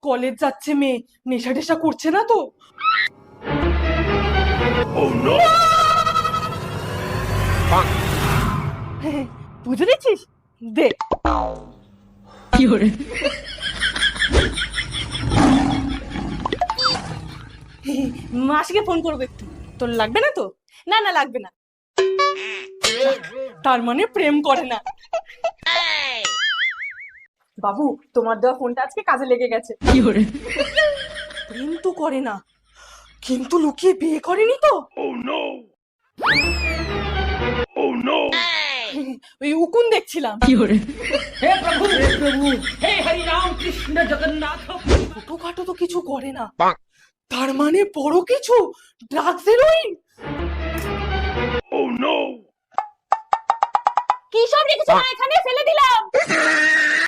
College যাচ্ছে মেয়ে, নেশা টেশা করছে না তো? বুঝে দিচ্ছিস? দে। মাসিকে ফোন করবো একটু। তোর লাগবে না তো? না না, লাগবে না। তার মানে প্রেম করে না। বাবু, তোমার দেওয়া ফোনটা আজকে কাজে লেগে গেছে। প্রেম তো করে না, কিন্তু লুকিয়ে বিয়ে করেনি তো? ওই উকুন দেখছিলাম। हे प्रभु हे हरि राम कृष्ण जगन्नाथ। ছোটখাটো তো কিছু করে না, তার মানে বড় কিছু, ড্রাগস হেরোইন। কি সব রেখেছো এখানে? ফেলে দিলাম।